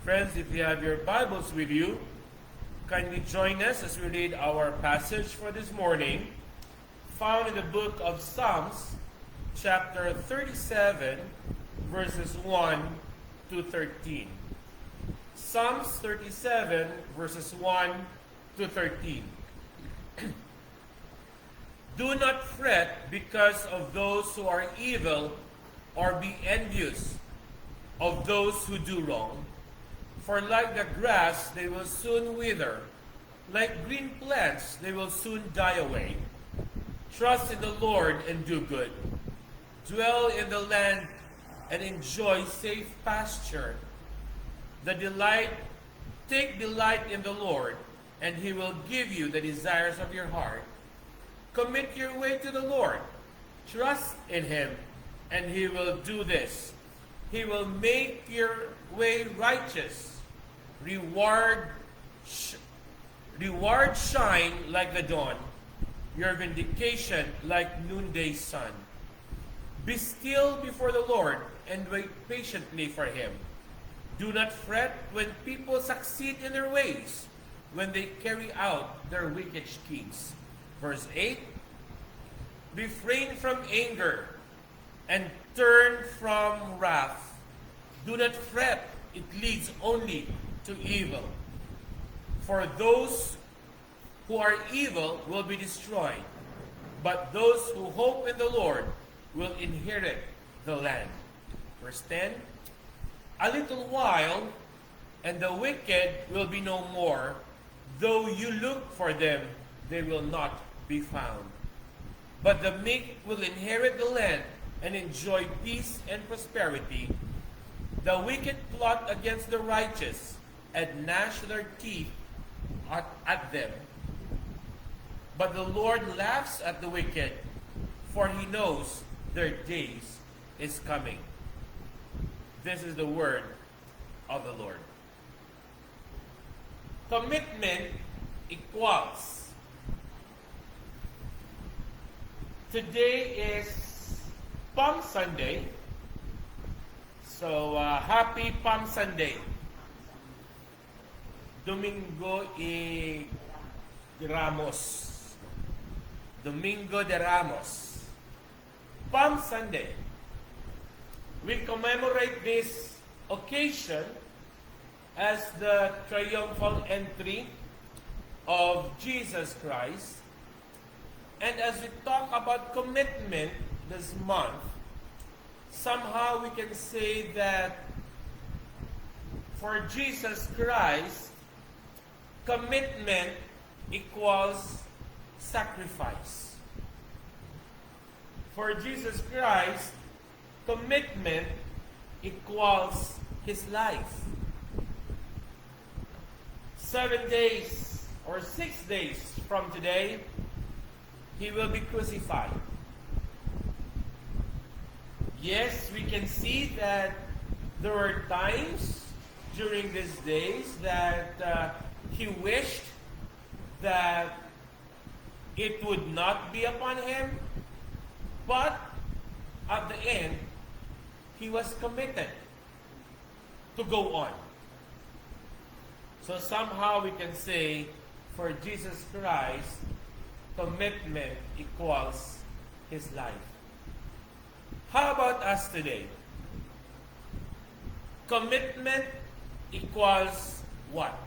Friends, if you have your Bibles with you, kindly join us as we read our passage for this morning, found in the book of Psalms, chapter 37, verses 1 to 13. Psalms 37, verses 1 to 13. Do not fret because of those who are evil, or be envious of those who do wrong. For like the grass, they will soon wither. Like green plants, they will soon die away. Trust in the Lord and do good. Dwell in the land and enjoy safe pasture. Take delight in the Lord, and He will give you the desires of your heart. Commit your way to the Lord. Trust in Him, and He will do this. He will make your way righteous. Reward shine like the dawn, your vindication like noonday sun. Be still before the Lord and wait patiently for Him. Do not fret when people succeed in their ways, when they carry out their wicked schemes. Verse 8, refrain from anger and turn from wrath. Do not fret, it leads only to evil. For those who are evil will be destroyed, but those who hope in the Lord will inherit the land. Verse 10, a little while, and the wicked will be no more. Though you look for them, they will not be found. But the meek will inherit the land and enjoy peace and prosperity. The wicked plot against the righteous and gnash their teeth at them. But the Lord laughs at the wicked, for He knows their days is coming. This is the word of the Lord. Commitment equals. Today is Palm Sunday. So, happy Palm Sunday. Domingo de Ramos. Domingo de Ramos. Palm Sunday. We commemorate this occasion as the triumphal entry of Jesus Christ. And as we talk about commitment this month, somehow we can say that for Jesus Christ, commitment equals sacrifice. For Jesus Christ, commitment equals His life. 7 days or 6 days from today, He will be crucified. Yes, we can see that there were times during these days that He wished that it would not be upon Him, but at the end, He was committed to go on. So somehow we can say, for Jesus Christ, commitment equals His life. How about us today? Commitment equals what?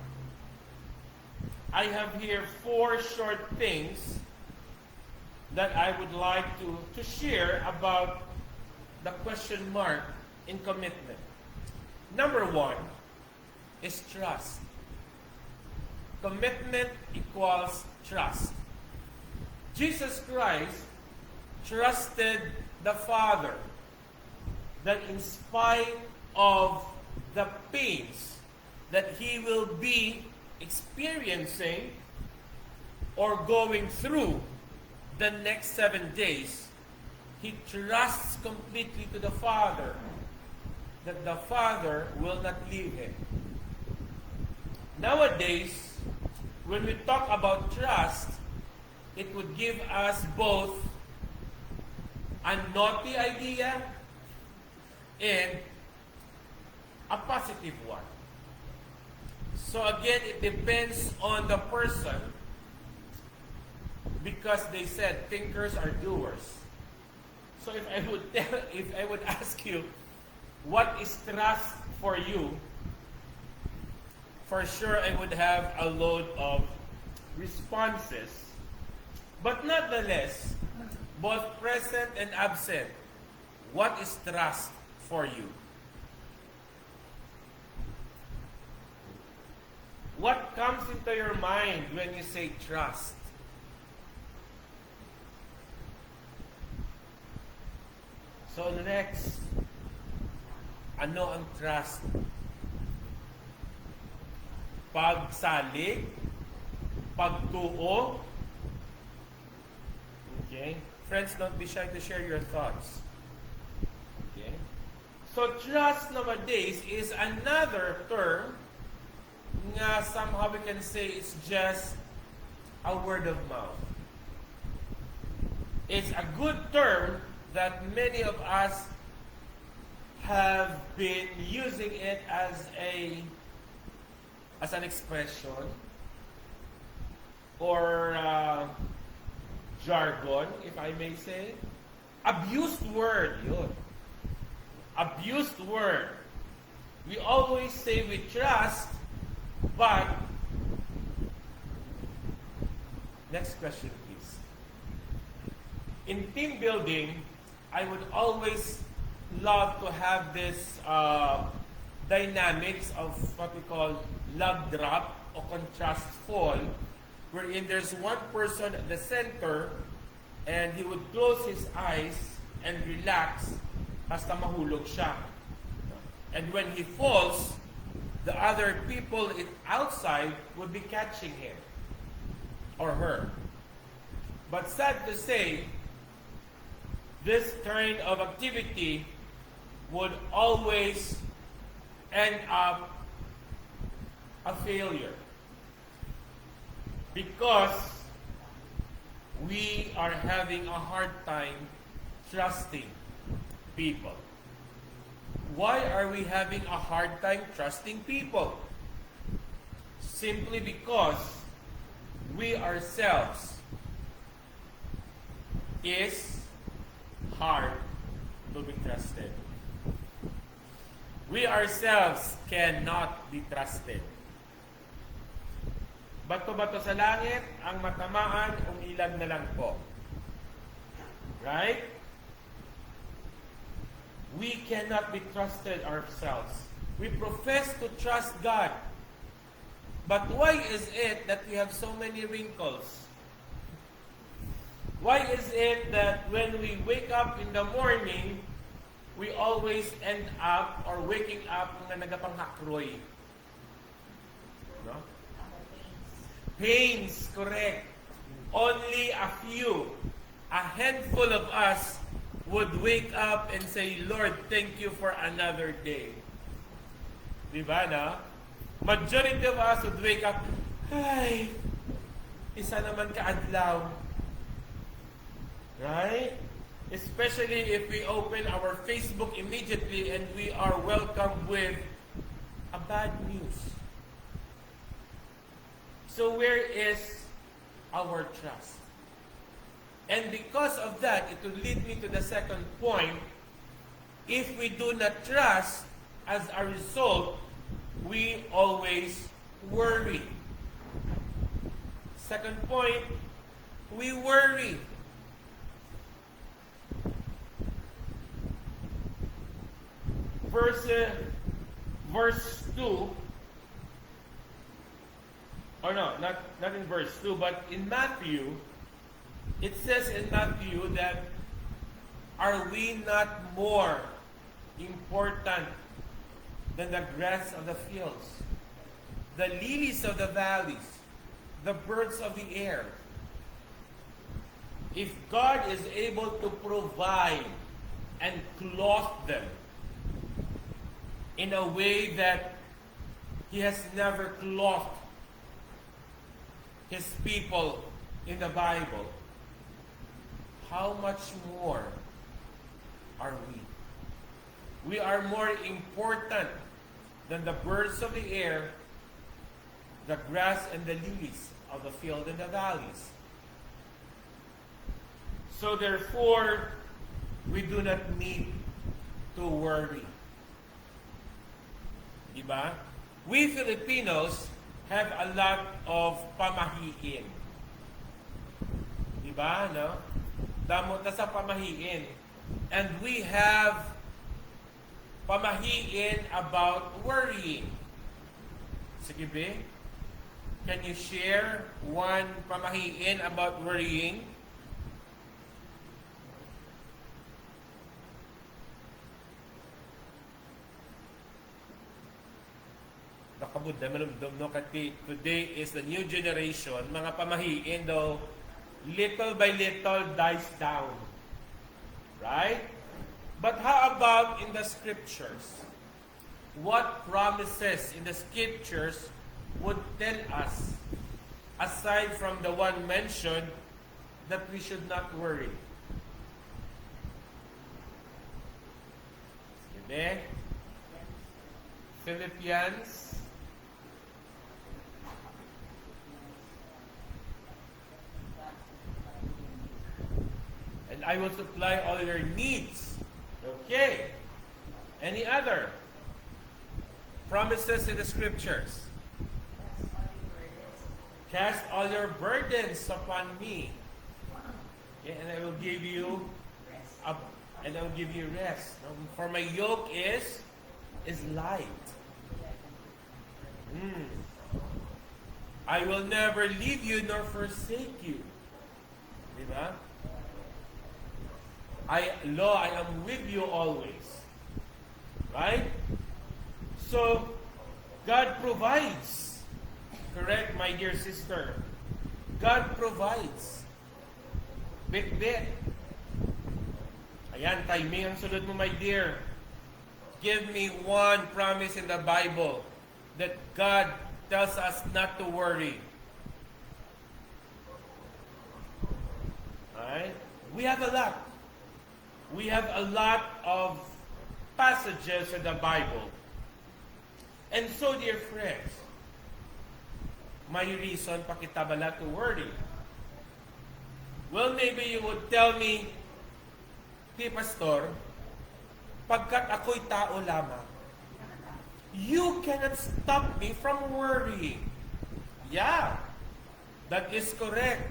I have here 4 short things that I would like to share about the question mark in commitment. Number 1 is trust. Commitment equals trust. Jesus Christ trusted the Father that in spite of the pains that He will be experiencing or going through the next 7 days, He trusts completely to the Father that the Father will not leave Him. Nowadays, when we talk about trust, it would give us both a naughty idea and a positive one. So again, it depends on the person, because they said thinkers are doers. So if I would ask you, what is trust for you? For sure, I would have a load of responses. But nonetheless, both present and absent, what is trust for you? What comes into your mind when you say trust? So next, ano ang trust? Pagsalig? Pagtuo? Okay? Friends, don't be shy to share your thoughts. Okay? So trust nowadays is another term nga somehow we can say it's just a word of mouth. It's a good term that many of us have been using it as an expression or jargon, if I may say. Abused word, yun. Abused word. We always say we trust, but next question, please. In team building, I would always love to have this dynamics of what we call log drop or contrast fall, wherein there's one person at the center and he would close his eyes and relax hasta mahulog siya. And when he falls, the other people outside would be catching him or her. But sad to say, this kind of activity would always end up a failure because we are having a hard time trusting people. Why are we having a hard time trusting people? Simply because we ourselves is hard to be trusted. We ourselves cannot be trusted. Bato-bato sa langit, ang matamaan, umilag na lang po. Right? We cannot be trusted ourselves. We profess to trust God. But why is it that we have so many wrinkles? Why is it that when we wake up in the morning, we always end up or waking up na nagapanghakroy? No? Pains, correct. Only a few, a handful of us would wake up and say, Lord, thank you for another day. Diba na? Majority of us would wake up, ay, isa naman kaadlaw. Right? Especially if we open our Facebook immediately and we are welcomed with a bad news. So where is our trust? And because of that, it will lead me to the second point. If we do not trust, as a result, we always worry. Second point, we worry. Verse 2, or no, not in verse 2, but in Matthew, it says in Matthew that, are we not more important than the grass of the fields, the lilies of the valleys, the birds of the air? If God is able to provide and clothe them in a way that He has never clothed His people in the Bible, how much more are we? We are more important than the birds of the air the grass and the lilies of the field and the valleys. So therefore, we do not need to worry. Diba? We Filipinos have a lot of pamahiin. Diba? No? Damo ta sa pamahiin. And we have pamahiin about worrying. Sige be, can you share one pamahiin about worrying? Nakabudda malumdum no kati today is the new generation, mga pamahiin daw little by little dies down. Right? But how about in the scriptures? What promises in the scriptures would tell us, aside from the one mentioned, that we should not worry? Sige. Philippians. And I will supply all your needs. Okay. Any other promises in the scriptures? Cast all your burdens upon me. Okay, and I will give you rest. For my yoke is light. I will never leave you nor forsake you. Diba? I am with you always. Right? So, God provides. Correct, my dear sister? God provides. Bit-bit. Ayan, timing ang sunod mo, my dear. Give me one promise in the Bible that God tells us not to worry. Alright? We have a lot. We have a lot of passages in the Bible. And so, dear friends, may reason pa kita bala to worry. Well, maybe you would tell me, "Ti Pastor, pagkat ako'y tao lamang, you cannot stop me from worrying." Yeah, that is correct.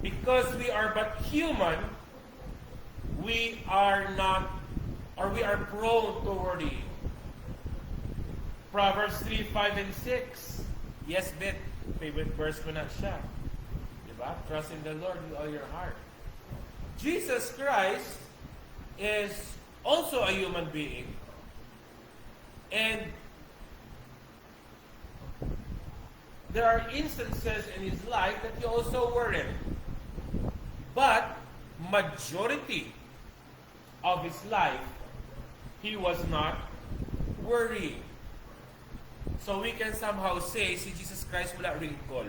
Because we are but human, we are not, or we are prone to worry. Proverbs 3, 5, and 6. Yes, bit. Favorite verse ko na siya. Diba? Trust in the Lord with all your heart. Jesus Christ is also a human being. And there are instances in his life that he also worried. But majority of his life, he was not worried. So we can somehow say, si Jesus Christ wala wrinkle.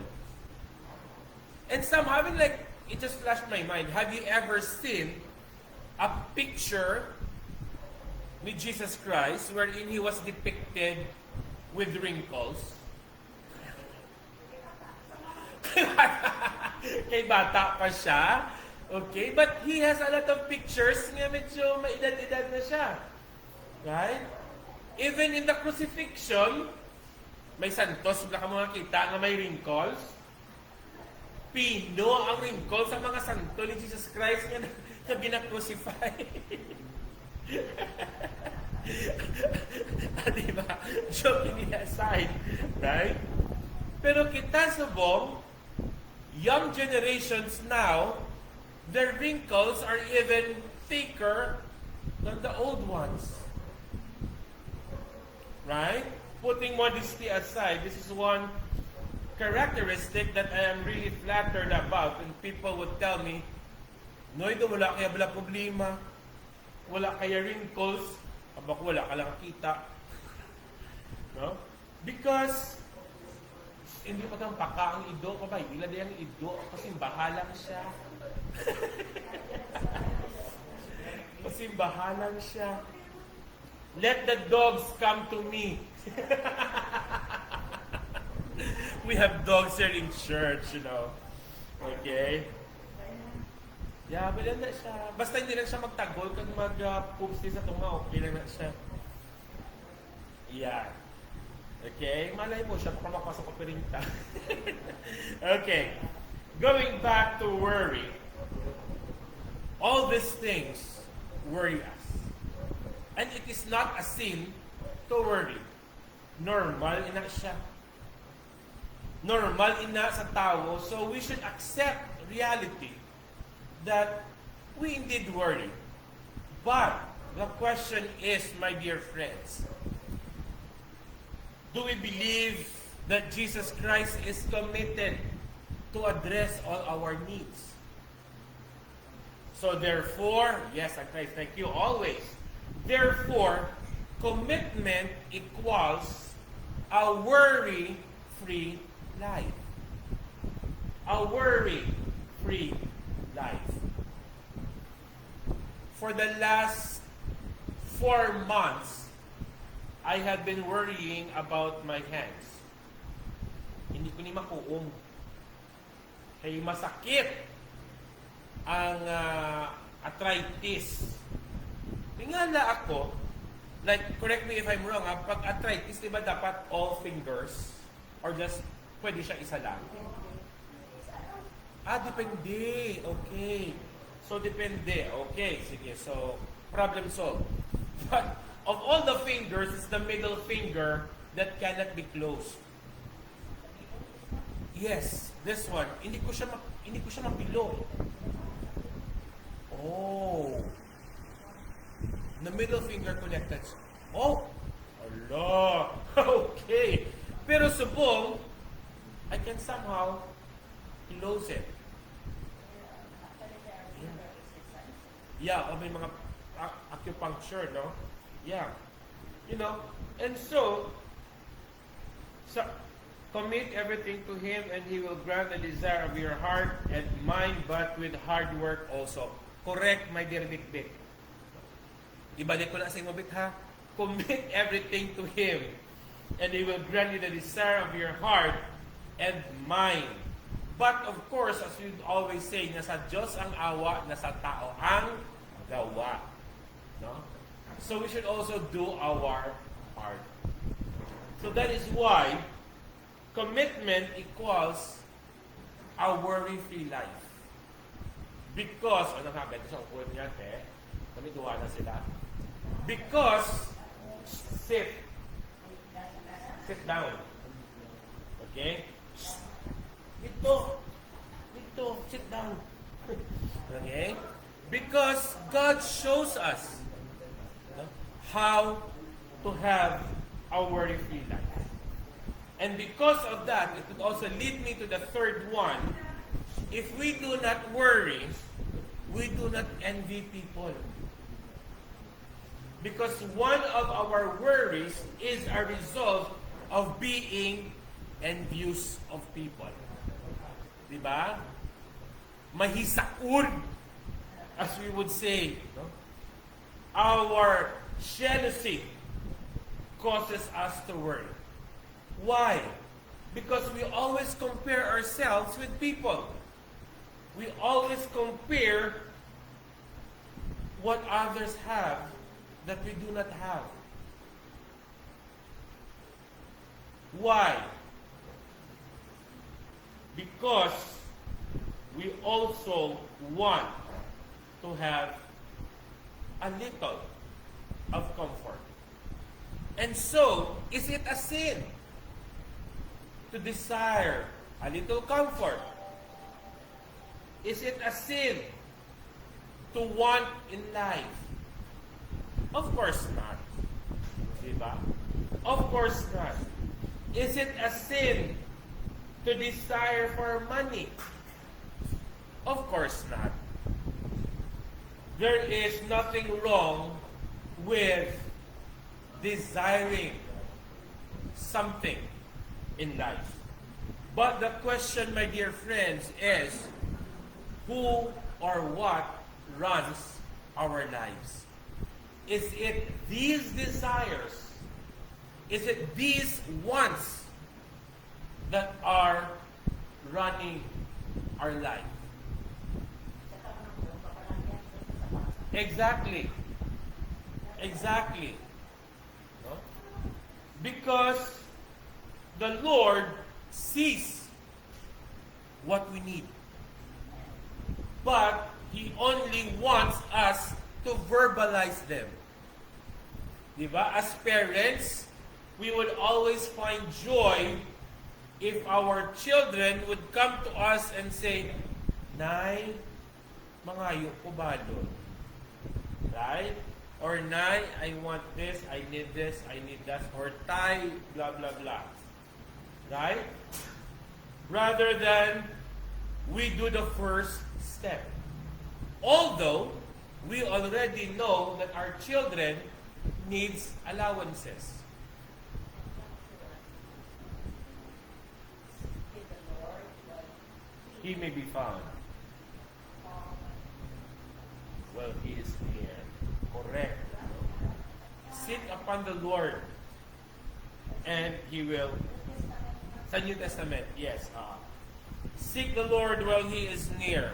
And somehow, it just flashed my mind. Have you ever seen a picture with Jesus Christ wherein he was depicted with wrinkles? Kay bata pa siya. Okay? But he has a lot of pictures nga medyo maedad-edad na siya. Right? Even in the crucifixion, may santos na ka mga kita nga may wrinkles. Pino ang wrinkles sa mga santo ni Jesus Christ nga binakrucify. Diba? Joking aside. Right? Pero kita subong, young generations now, their wrinkles are even thicker than the old ones. Right? Putting modesty aside, this is one characteristic that I am really flattered about when people would tell me, "Noy, do wala kaya bala problema, wala kaya wrinkles, abak wala ka lang kita." No? Because hindi pa tang paka ang ido ko ba? Ila di ang ido kasi bahalang siya. Kasi bahalang siya. Let the dogs come to me. We have dogs here in church, you know. Okay? Yeah, but na siya. Basta hindi lang siya magtagol kung mag-poops sa tunga, okay lang na siya. Yeah. Okay? Malay mo siya, baka mapasok ko pa rin ta. Okay. Going back to worry. All these things worry us. And it is not a sin to worry. Normal ina siya. Normal ina sa tao, so we should accept reality that we indeed worry. But the question is, my dear friends, do we believe that Jesus Christ is committed to address all our needs? So therefore, yes, Christ, thank you always. Therefore, commitment equals a worry-free life. A worry-free life. For the last 4 months, I have been worrying about my hands. Hindi ko ni makuong. Kaya masakit ang arthritis. Tingala ako, like, correct me if I'm wrong, pag arthritis, di ba dapat all fingers? Or just, pwede siya isa lang? Depende. Okay. So, depende. Okay, sige. So, problem solved. But, of all the fingers, it's the middle finger that cannot be closed. Yes, this one. Hindi ko siya mapilo. Oh. The middle finger connected. Oh. Allah. Okay. Pero subong, I can somehow close it. Yeah, o may mga acupuncture, no? Yeah. You know, and so commit everything to Him and He will grant the desire of your heart and mind, but with hard work also. Correct, my dear Bit-Bit. Ibalik ko na sa inyo, Bit, ha? Commit everything to Him and He will grant you the desire of your heart and mind. But of course, as we always say, nasa Diyos ang awa, nasa tao ang gawa. No? So we should also do our part. So that is why commitment equals a worry-free life. Because, ano nga, beto sa upuan niya, kami duwa na sila. Because, sit down. Okay? Dito, sit down. Okay? Because God shows us how to have a worry-free life. And because of that, it would also lead me to the third one. If we do not worry, we do not envy people. Because one of our worries is a result of being envious of people. Diba? Mahisaun, as we would say. No? Our jealousy causes us to worry. Why? Because we always compare ourselves with people. We always compare what others have that we do not have. Why? Because we also want to have a little of comfort. And so, is it a sin to desire a little comfort? Is it a sin to want in life? Of course not. Diba? Of course not. Is it a sin to desire for money? Of course not. There is nothing wrong with desiring something in life. But the question, my dear friends, is who or what runs our lives? Is it these desires? Is it these wants that are running our life. Exactly. Exactly. No? Because the Lord sees what we need. But He only wants us to verbalize them. Diba? As parents, we would always find joy if our children would come to us and say, Nay, mangayo ko ba doon? Right? Or Nay, I want this, I need that. Or Tay, blah, blah, blah. Right? Rather than we do the first step. Although, we already know that our children needs allowances. He may be found. Well, He is near. Correct. Sit upon the Lord and He will. Sa New Testament, yes. Seek the Lord while He is near.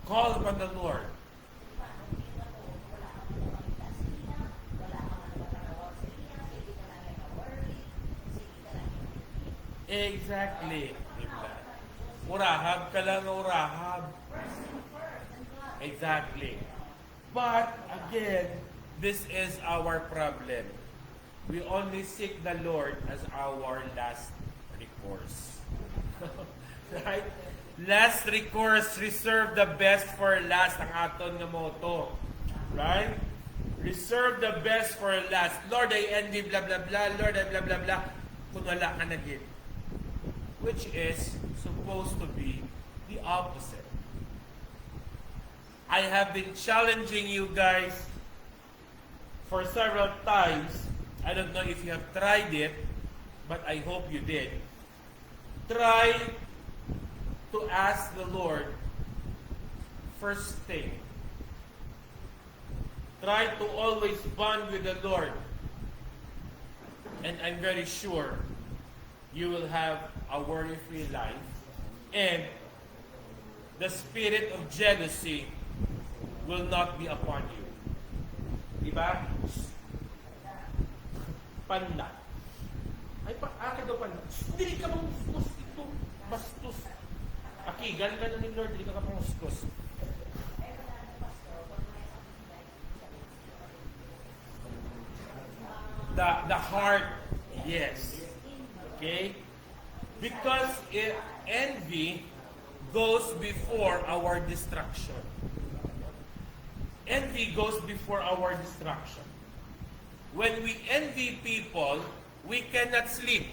Call upon the Lord. Exactly. Urahab ka lang, urahab. Exactly. But, again, this is our problem. We only seek the Lord as our last recourse. Right? Last recourse, reserve the best for last ang aton nga motto. Right? Reserve the best for last. Lord, I envy blah blah blah. Lord, I blah blah blah. Kung wala ka na gid. Which is supposed to be the opposite. I have been challenging you guys for several times. I don't know if you have tried it, but I hope you did. Try to ask the Lord first thing. Try to always bond with the Lord. And I'm very sure you will have a worry-free life. And the spirit of jealousy will not be upon you. Diba? Panda. Ay, akin daw panda. Hindi ka manguskos ito. Bastos. Akigan ka na ni Lord, hindi ka manguskos. The heart, yes. Okay? Because envy goes before our destruction. Envy goes before our destruction. When we envy people, we cannot sleep.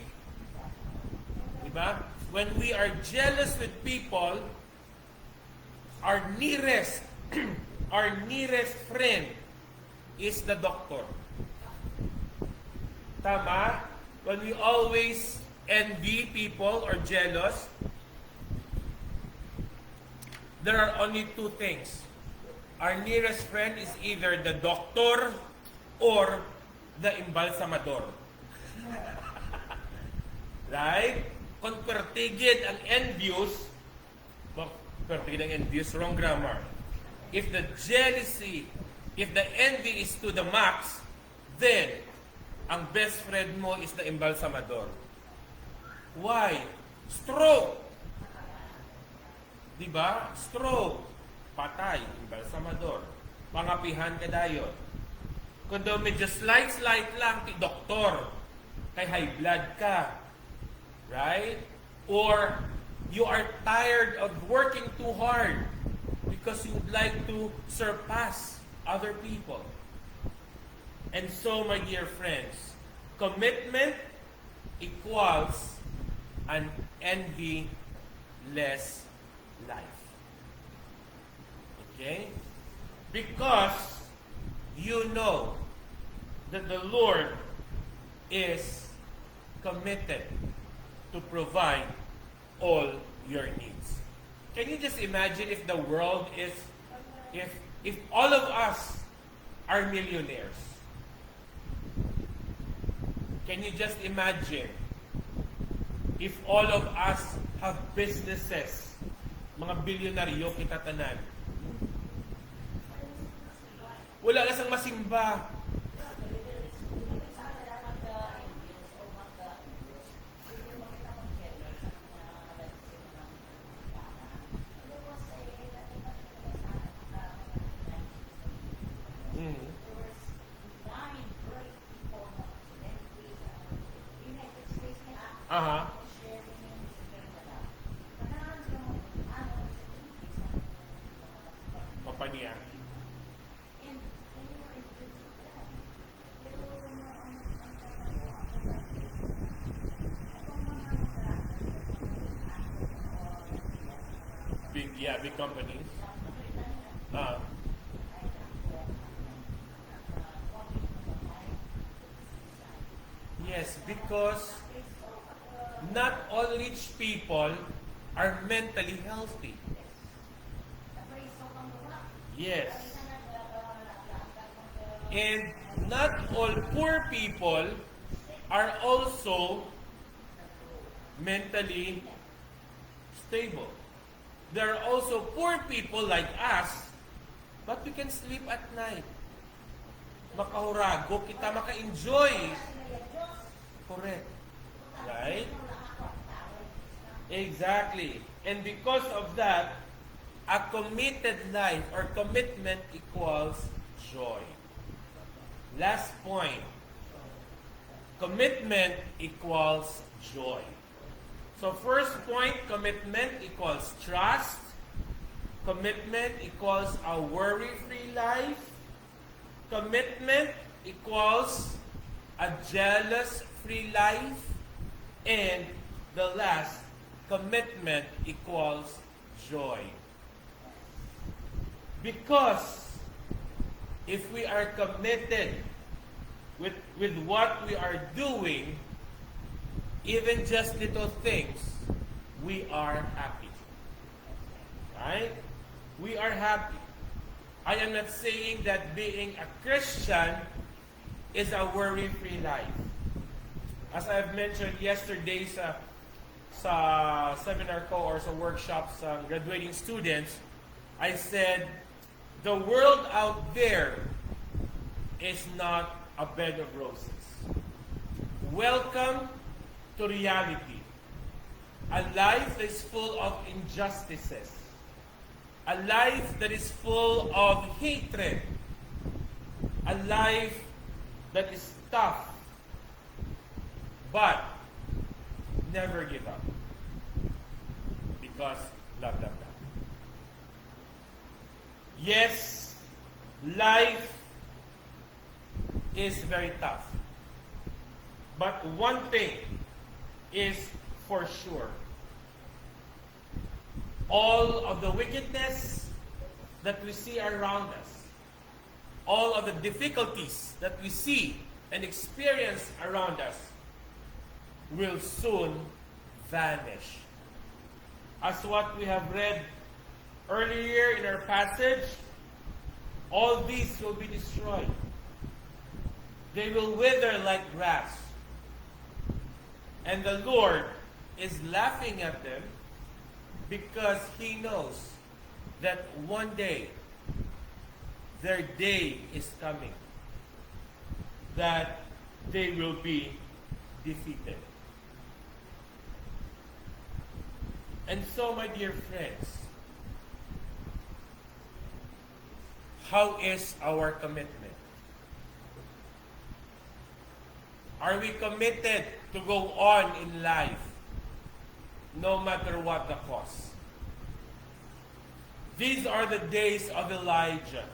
Diba? When we are jealous with people, our nearest friend is the doctor. Tama? When we always envy people or jealous, there are only two things. Our nearest friend is either the doctor or the embalsamador. Right? Kung pertigid ang envious, pertigid ang envious, wrong grammar. If the jealousy, if the envy is to the max, then ang best friend mo is the embalsamador. Why? Stroke. Diba? Stroke. Patay. Embalsamador. Pangapihan ka dayon. Kung daw medyo slight lang, ti doktor. Kay high blood ka. Right? Or you are tired of working too hard because you would like to surpass other people. And so, my dear friends, commitment equals an envy-less life. Okay? Because you know that the Lord is committed to provide all your needs. Can you just imagine if the world is, if all of us are millionaires? Can you just imagine if all of us have businesses, mga bilyonaryo kita tanan. Wala lang sang masimba. Aha. Papaniya. Big companies. Yes, because not all rich people are mentally healthy. Yes. And not all poor people are also mentally stable. There are also poor people like us, but we can sleep at night. Makahurago kita, maka-enjoy. Correct. Right? Exactly. And because of that, a committed life or commitment equals joy. Last point. Commitment equals joy. So first point, commitment equals trust. Commitment equals a worry-free life. Commitment equals a jealous-free life. And the last, commitment equals joy. Because if we are committed with what we are doing, even just little things, we are happy. Right? We are happy. I am not saying that being a Christian is a worry-free life. As I've mentioned yesterday sa seminar ko or sa workshops sa graduating students, I said, the world out there is not a bed of roses. Welcome to reality. A life that is full of injustices. A life that is full of hatred. A life that is tough. But never give up. Because love. Yes, life is very tough. But one thing is for sure. All of the wickedness that we see around us, all of the difficulties that we see and experience around us will soon vanish. As what we have read earlier in our passage, all these will be destroyed. They will wither like grass. And the Lord is laughing at them because He knows that one day their day is coming, that they will be defeated. And so, my dear friends, how is our commitment? Are we committed to go on in life no matter what the cost? These are the days of Elijah.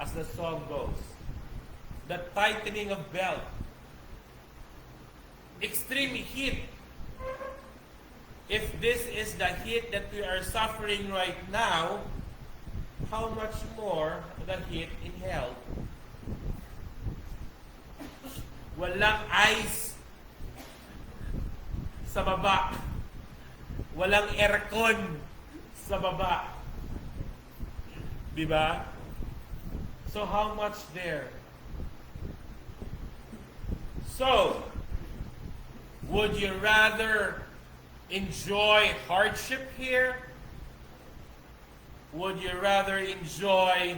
As the song goes, the tightening of belt, extreme heat. If this is the heat that we are suffering right now, how much more the heat in hell? Walang ice sa baba. Walang aircon sa baba. Diba? So how much there? So, Would you rather enjoy hardship here? Would you rather enjoy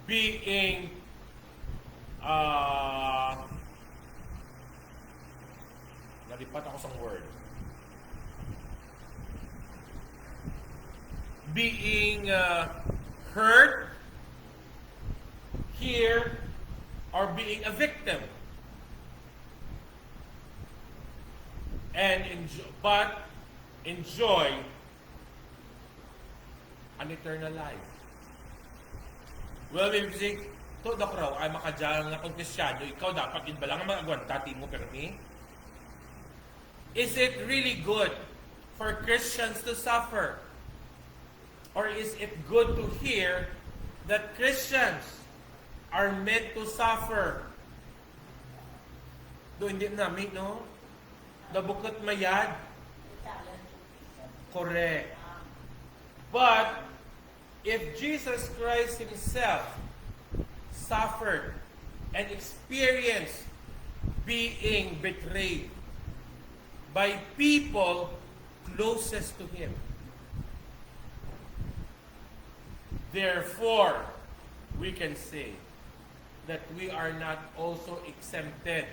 being nalipat ako sa word. Being hurt here or being a victim? And enjoy an eternal life. Well, maybe think, to the crow, ay makadyan nga kung Kristyano, ikaw dapat yun ba lang ang mag-agwantati mo permi? Is it really good for Christians to suffer? Or is it good to hear that Christians are meant to suffer? Do hindi namin, no? Nabukot mayad. Correct. But, if Jesus Christ Himself suffered and experienced being betrayed by people closest to Him, therefore, we can say that we are not also exempted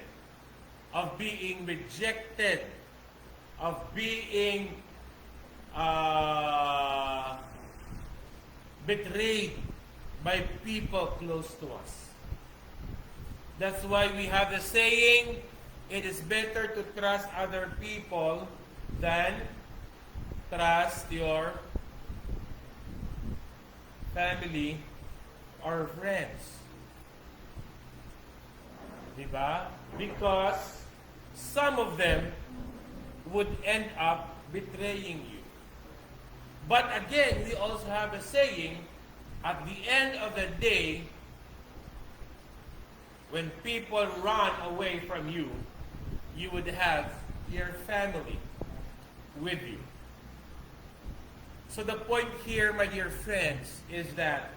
of being rejected, of being betrayed by people close to us. That's why we have the saying, it is better to trust other people than trust your family or friends. Diba? Because some of them would end up betraying you. But again, we also have a saying, at the end of the day, when people run away from you, you would have your family with you. So the point here, my dear friends, is that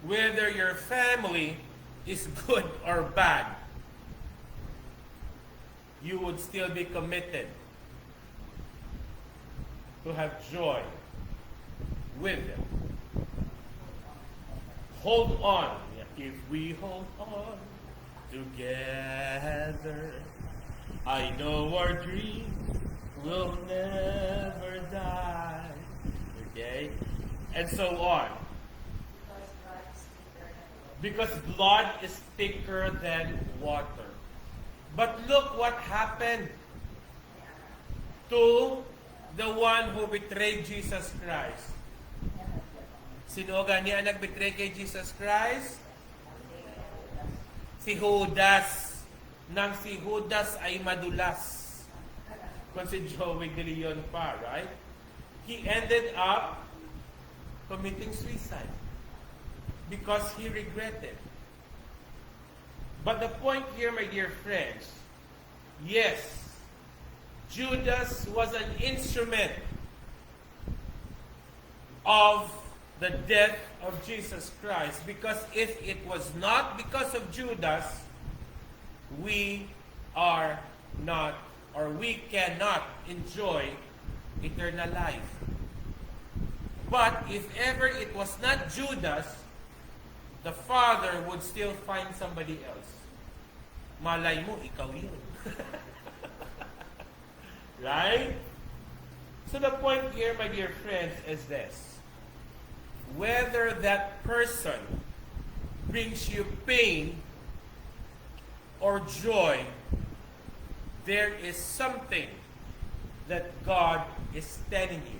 whether your family is good or bad, you would still be committed to have joy with them. Hold on. If we hold on together, I know our dreams will never die. Okay? And so on. Because blood is thicker than water. But look what happened to the one who betrayed Jesus Christ. Sino niya nagbetray kay Jesus Christ? Si Judas. Nang si Judas ay madulas. Kung si Joey De Leon pa, right? He ended up committing suicide because he regretted. But the point here, my dear friends, yes, Judas was an instrument of the death of Jesus Christ, because if it was not because of Judas, we are not, or we cannot enjoy eternal life. But if ever it was not Judas, the Father would still find somebody else. Malay mo, ikaw yun. Right? So the point here, my dear friends, is this. Whether that person brings you pain or joy, there is something that God is telling you.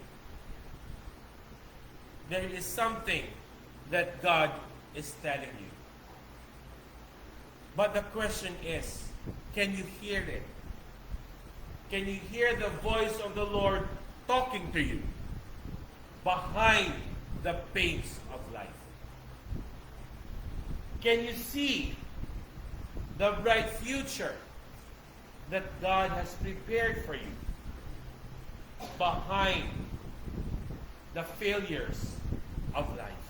There is something that God is telling you. But the question is, can you hear it? Can you hear the voice of the Lord talking to you behind the pains of life? Can you see the bright future that God has prepared for you behind the failures of life?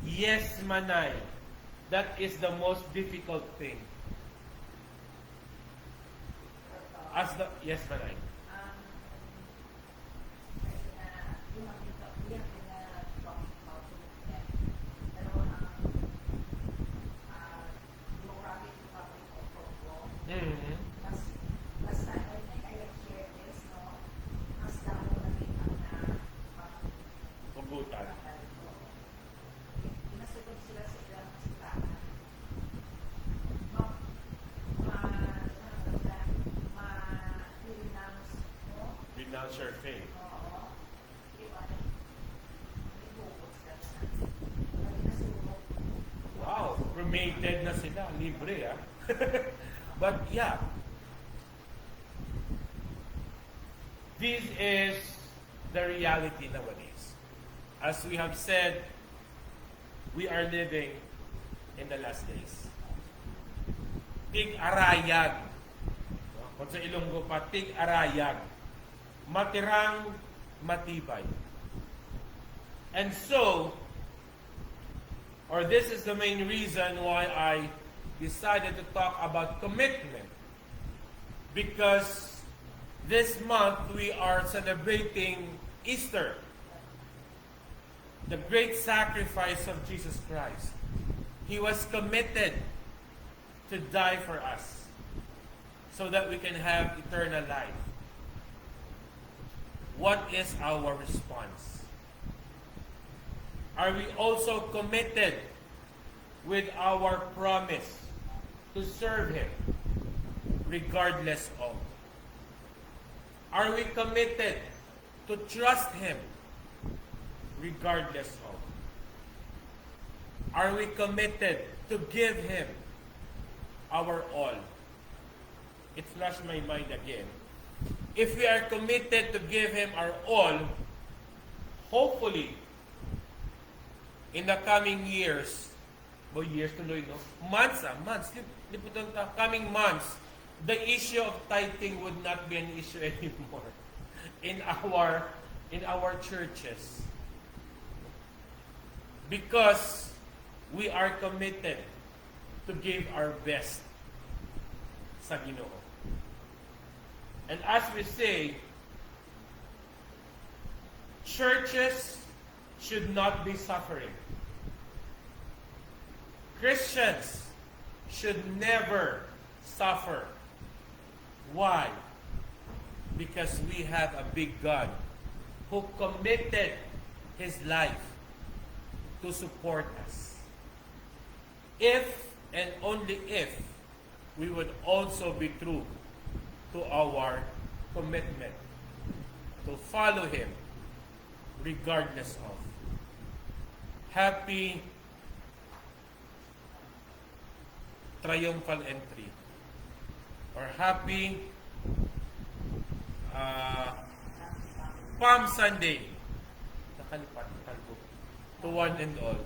Yes, Manay. That is the most difficult thing. As the yes, Manay. Mm-hmm. Pugutan. Renounce your faith. Wow, cremated na sila, libre ah. But yeah, this is the reality nowadays. As we have said, we are living in the last days. Tig-arayag. Kung sa Ilonggo pa, tig-arayag. Matirang matibay. And so, or this is the main reason why I decided to talk about commitment. Because this month we are celebrating Easter, the great sacrifice of Jesus Christ. He was committed to die for us so that we can have eternal life. What is our response? Are we also committed with our promise to serve Him regardless of? Are we committed to trust Him regardless of? Are we committed to give Him our all? It flashed my mind again. If we are committed to give Him our all, hopefully, in the coming years, years tuloy, no? Months. Coming months, the issue of tithing would not be an issue anymore in our churches. Because we are committed to give our best sa Ginoo. And as we say, churches should not be suffering. Christians should never suffer. Why? Because we have a big God who committed His life to support us. If and only if we would also be true to our commitment to follow Him regardless of. Happy triumphal entry or happy Palm Sunday. Nakalipat ko to one and all.